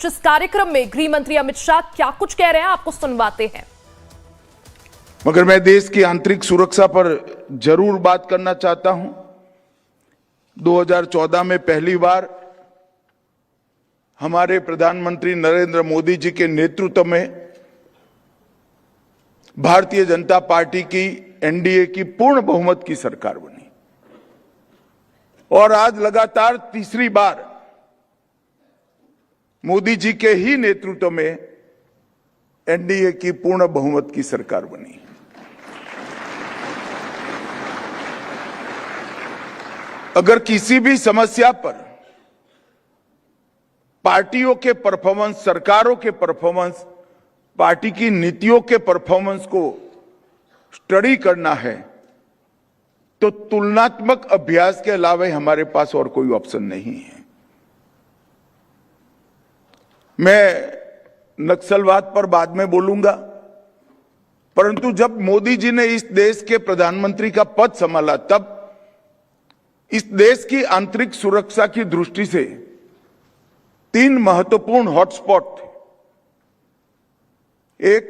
इस कार्यक्रम में गृह मंत्री अमित शाह क्या कुछ कह रहे हैं, आपको सुनवाते हैं। मगर मैं देश की आंतरिक सुरक्षा पर जरूर बात करना चाहता हूं। 2014 में पहली बार हमारे प्रधानमंत्री नरेंद्र मोदी जी के नेतृत्व में भारतीय जनता पार्टी की एनडीए की पूर्ण बहुमत की सरकार बनी और आज लगातार तीसरी बार मोदी जी के ही नेतृत्व में एनडीए की पूर्ण बहुमत की सरकार बनी। अगर किसी भी समस्या पर पार्टियों के परफॉर्मेंस, सरकारों के परफॉर्मेंस, पार्टी की नीतियों के परफॉर्मेंस को स्टडी करना है तो तुलनात्मक अभ्यास के अलावा हमारे पास और कोई ऑप्शन नहीं है। मैं नक्सलवाद पर बाद में बोलूंगा, परंतु जब मोदी जी ने इस देश के प्रधानमंत्री का पद संभाला तब इस देश की आंतरिक सुरक्षा की दृष्टि से 3 महत्वपूर्ण हॉटस्पॉट थे। एक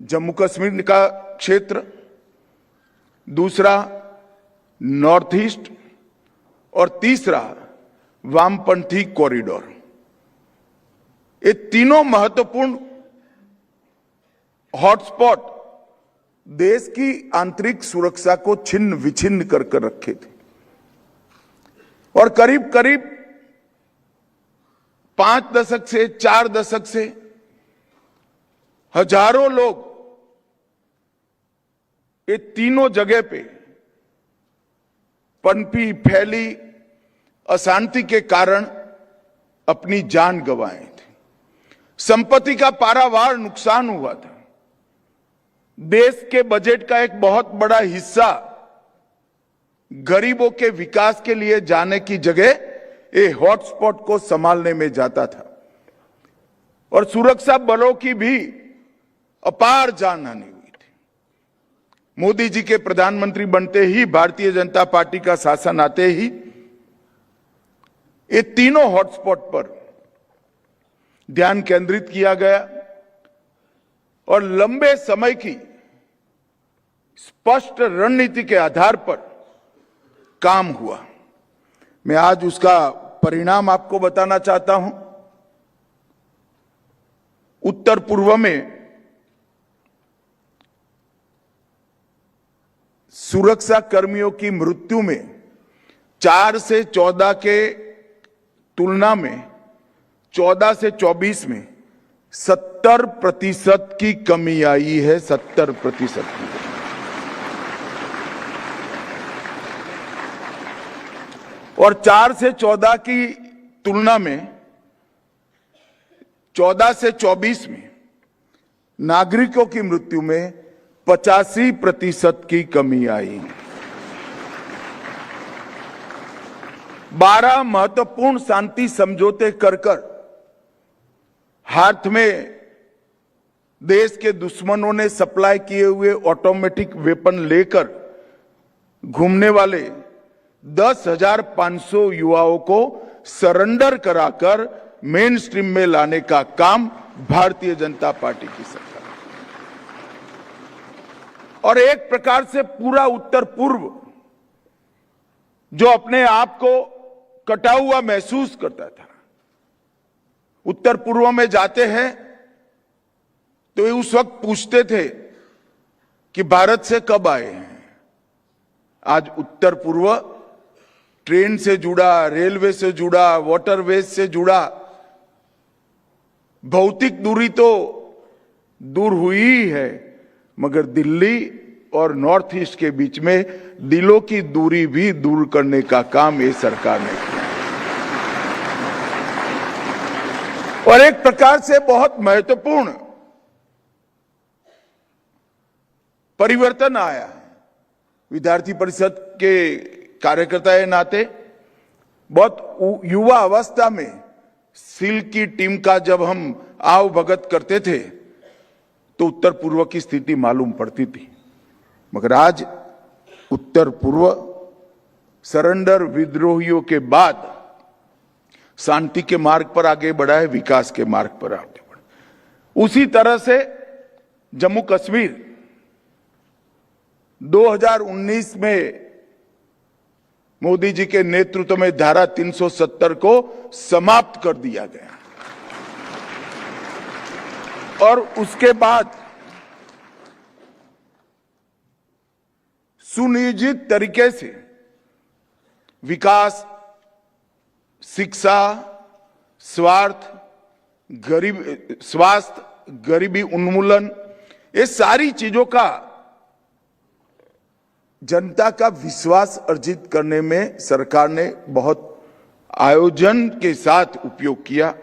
जम्मू कश्मीर का क्षेत्र, दूसरा नॉर्थ ईस्ट और तीसरा वामपंथी कॉरिडोर। ये तीनों महत्वपूर्ण हॉटस्पॉट देश की आंतरिक सुरक्षा को छिन्न विछिन्न कर रखे थे और करीब करीब 5 दशक से 4 दशक से हजारों लोग ये तीनों जगह पे पनपी फैली अशांति के कारण अपनी जान गंवाए थे। संपत्ति का पारावार नुकसान हुआ था। देश के बजट का एक बहुत बड़ा हिस्सा गरीबों के विकास के लिए जाने की जगह ये हॉटस्पॉट को संभालने में जाता था और सुरक्षा बलों की भी अपार जानहानि हुई थी। मोदी जी के प्रधानमंत्री बनते ही, भारतीय जनता पार्टी का शासन आते ही ये तीनों हॉटस्पॉट पर ध्यान केंद्रित किया गया और लंबे समय की स्पष्ट रणनीति के आधार पर काम हुआ। मैं आज उसका परिणाम आपको बताना चाहता हूं। उत्तर पूर्व में सुरक्षा कर्मियों की मृत्यु में 4 से 14 के तुलना में 14 से 24 में 70% की कमी आई है। 70% की। और 4 से 14 की तुलना में 14 से 24 में नागरिकों की मृत्यु में 85% की कमी आई। 12 महत्वपूर्ण शांति समझौते कर हाथ में देश के दुश्मनों ने सप्लाई किए हुए ऑटोमेटिक वेपन लेकर घूमने वाले 10,500 युवाओं को सरेंडर कराकर मेन स्ट्रीम में लाने का काम भारतीय जनता पार्टी की सरकार। और एक प्रकार से पूरा उत्तर पूर्व जो अपने आप को कटा हुआ महसूस करता था, उत्तर पूर्व में जाते हैं तो ये उस वक्त पूछते थे कि भारत से कब आए हैं। आज उत्तर पूर्व ट्रेन से जुड़ा, रेलवे से जुड़ा, वाटरवेज से जुड़ा। भौतिक दूरी तो दूर हुई ही है, मगर दिल्ली और नॉर्थ ईस्ट के बीच में दिलों की दूरी भी दूर करने का काम ये सरकार ने किया और एक प्रकार से बहुत महत्वपूर्ण परिवर्तन आया है। विद्यार्थी परिषद के कार्यकर्ता के नाते बहुत युवा अवस्था में सील की टीम का जब हम आव भगत करते थे तो उत्तर पूर्व की स्थिति मालूम पड़ती थी, मगर आज उत्तर पूर्व सरेंडर विद्रोहियों के बाद शांति के मार्ग पर आगे बढ़ा है, विकास के मार्ग पर आगे बढ़ा। उसी तरह से जम्मू कश्मीर 2019 में मोदी जी के नेतृत्व में धारा 370 को समाप्त कर दिया गया और उसके बाद सुनियोजित तरीके से विकास, शिक्षा, स्वास्थ्य, गरीबी उन्मूलन, ये सारी चीजों का जनता का विश्वास अर्जित करने में सरकार ने बहुत आयोजन के साथ उपयोग किया।